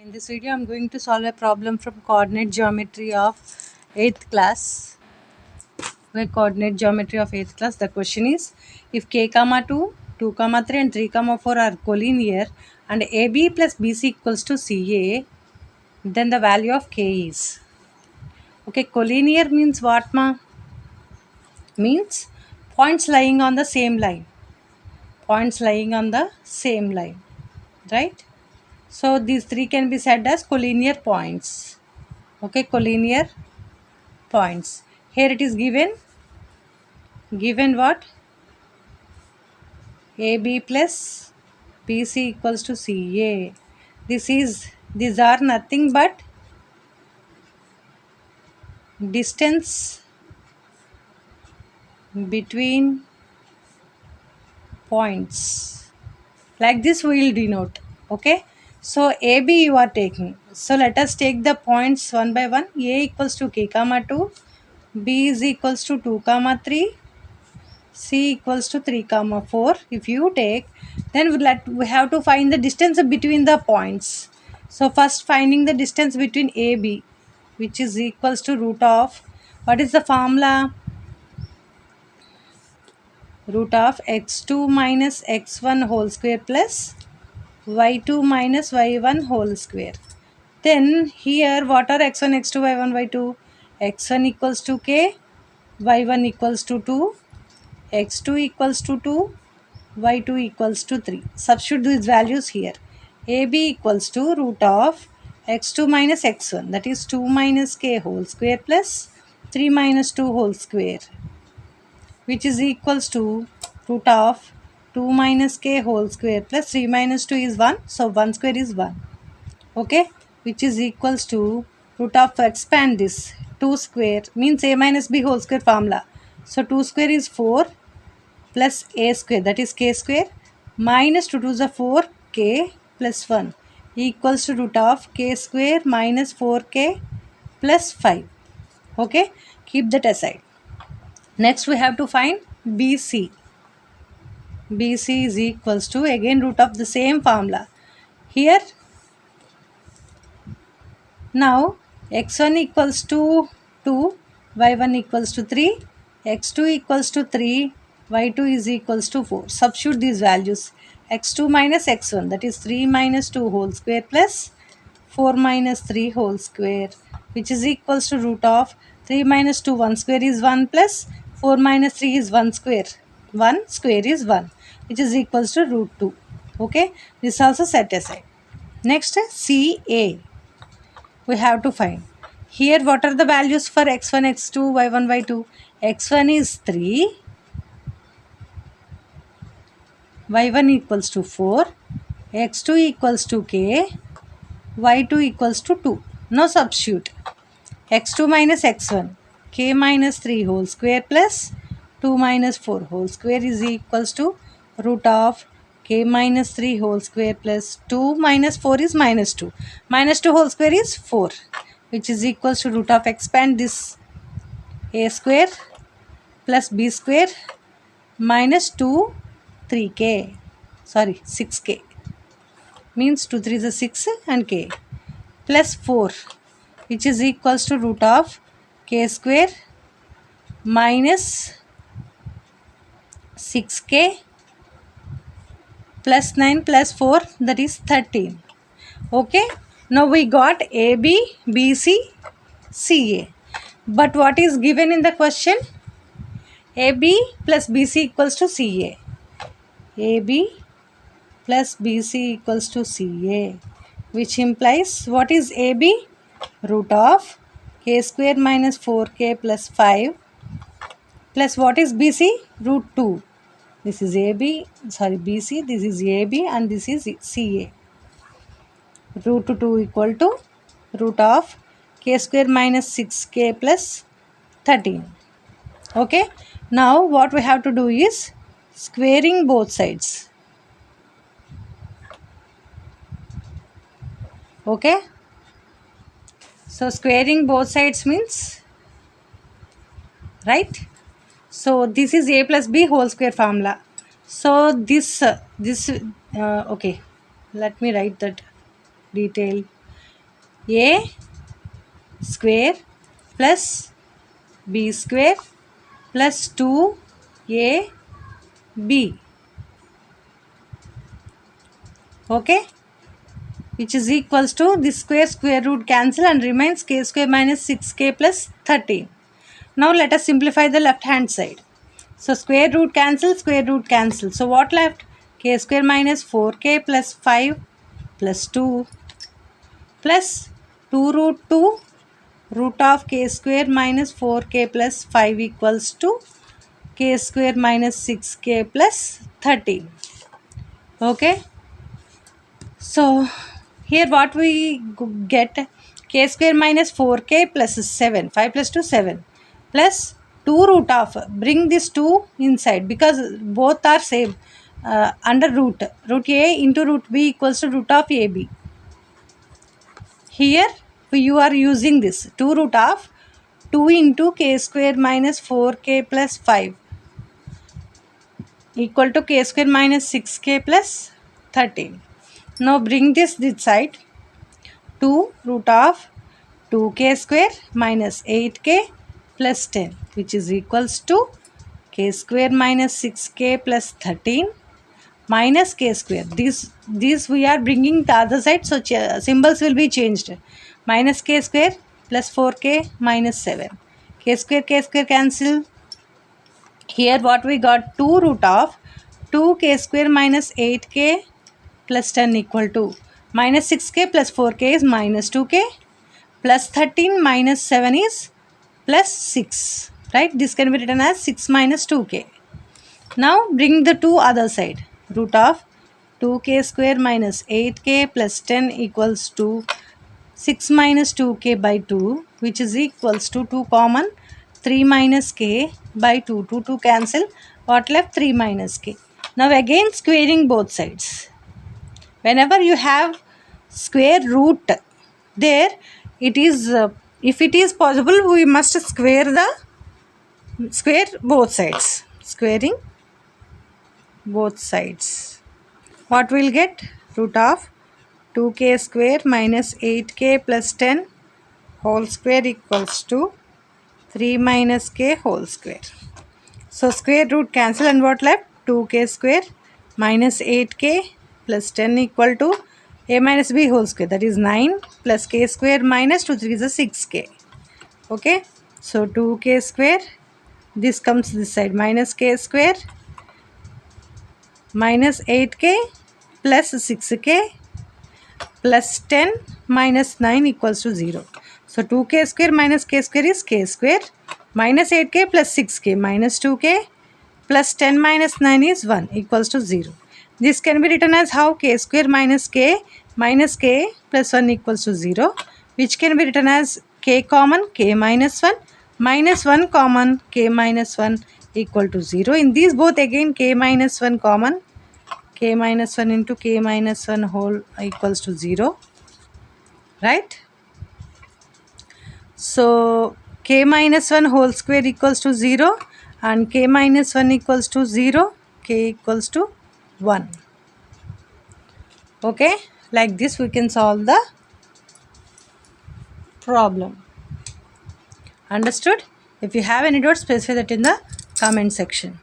In this video, I'm going to solve a problem from coordinate geometry of 8th class. Where coordinate geometry of 8th class, the question is, if k comma 2, 2 comma 3 and 3 comma 4 are collinear and AB plus BC equals to CA, then the value of k is. Okay, collinear means what ma? Means points lying on the same line. Points lying on the same line, right? So these three can be said as collinear points. Okay, collinear points. Here it is given what? AB plus BC equals to CA. These are nothing but distance between points. Like this we will denote. Okay. So AB you are taking. So let us take the points one by one. A equals to k comma 2. B is equals to 2 comma 3. C equals to 3 comma 4. If you take, then we have to find the distance between the points. So first finding the distance between AB, which is equals to root of, what is the formula? Root of x2 minus x1 whole square plus y2 minus y1 whole square. Then here what are x1, x2, y1, y2? x1 equals to k, y1 equals to 2, x2 equals to 2, y2 equals to 3. Substitute these values here. AB equals to root of x2 minus x1, that is 2 minus k whole square plus 3 minus 2 whole square, which is equals to root of 2 minus k whole square plus 3 minus 2 is 1. So 1 square is 1. Okay, which is equals to root of, expand this, 2 square means a minus b whole square formula. So 2 square is 4 plus a square, that is k square, minus 2 to the 4 k plus 1 equals to root of k square minus 4k plus 5. Okay, keep that aside. Next we have to find BC. BC is equals to, again, root of the same formula. Here now x1 equals to 2, y1 equals to 3, x2 equals to 3, y2 is equals to 4. Substitute these values. x2 minus x1, that is 3 minus 2 whole square plus 4 minus 3 whole square, which is equals to root of 3 minus 2, 1 square is 1 plus 4 minus 3 is 1 square. 1 square is 1, which is equals to root 2. Okay, this also set aside. Next, CA we have to find. Here what are the values for x1, x2, y1, y2? x1 is 3, y1 equals to 4, x2 equals to k, y2 equals to 2. Now substitute. x2 minus x1, k minus 3 whole square plus 2 minus 4 whole square is equals to root of k minus 3 whole square plus 2 minus 4 is minus 2. Minus 2 whole square is 4, which is equals to root of, expand this, a square plus b square minus 2 3k, sorry 6k, means 2 3 is a 6 and k plus 4, which is equals to root of k square minus 6k plus 9 plus 4, that is 13. Okay, now we got AB, BC, CA. But what is given in the question? AB plus BC equals to CA. AB plus BC equals to CA, which implies what is AB? Root of k square minus 4k plus 5 plus what is BC? Root 2. This is AB, sorry BC, this is AB and this is CA. Root 2 equal to root of k square minus 6k plus 13. Okay, now what we have to do is squaring both sides. Okay, so squaring both sides means, right? So this is a plus b whole square formula. So this okay, let me write that detail. a square plus b square plus 2ab. Okay, which is equals to this square root cancel and remains k square minus 6k plus 13. Now let us simplify the left hand side. So square root cancel. So what left? K square minus 4k plus 5 plus 2 plus 2 root 2 root of k square minus 4k plus 5 equals to k square minus 6k plus 13. Okay. So here what we get, k square minus 4k plus 7, 5 plus 2 7 plus 2 root of, bring this 2 inside because both are same, under root a into root b equals to root of ab. Here you are using this 2 root of 2 into k square minus 4k plus 5 equal to k square minus 6k plus 13. Now bring this side, 2 root of 2k square minus 8k plus 10, which is equals to k square minus 6k plus 13 minus k square. These we are bringing the other side, so symbols will be changed. Minus k square plus 4k minus 7. K square cancel. Here what we got, 2 root of 2k square minus 8k plus 10 equal to minus 6k plus 4k is minus 2k plus 13 minus 7 is plus 6, right? This can be written as 6 minus 2k. Now bring the 2 other side, root of 2k square minus 8k plus 10 equals to 6 minus 2k by 2, which is equals to 2 common, 3 minus k by 2, 2 cancel, what left, 3 minus k. Now again squaring both sides. Whenever you have square root there, it is if it is possible we must square both sides. Squaring both sides, what we'll get, root of 2k square minus 8k plus 10 whole square equals to 3 minus k whole square. So square root cancel and what left, 2k square minus 8k plus 10 equal to a minus b whole square, that is 9 plus k square minus 2 3 is a 6k. Okay, so 2k square, this comes this side, minus k square minus 8k plus 6k plus 10 minus 9 equals to 0. So 2k square minus k square is k square minus 8k plus 6k minus 2k plus 10 minus 9 is 1 equals to 0. This can be written as how, k square minus k plus 1 equals to 0, which can be written as k common k minus 1 minus 1 common k minus 1 equal to 0. In these both again k minus 1 common, k minus 1 into k minus 1 whole equals to 0, right? So k minus 1 whole square equals to 0 and k minus 1 equals to 0, k equals to 1. Okay, like this we can solve the problem. Understood? If you have any doubts, specify that in the comment section.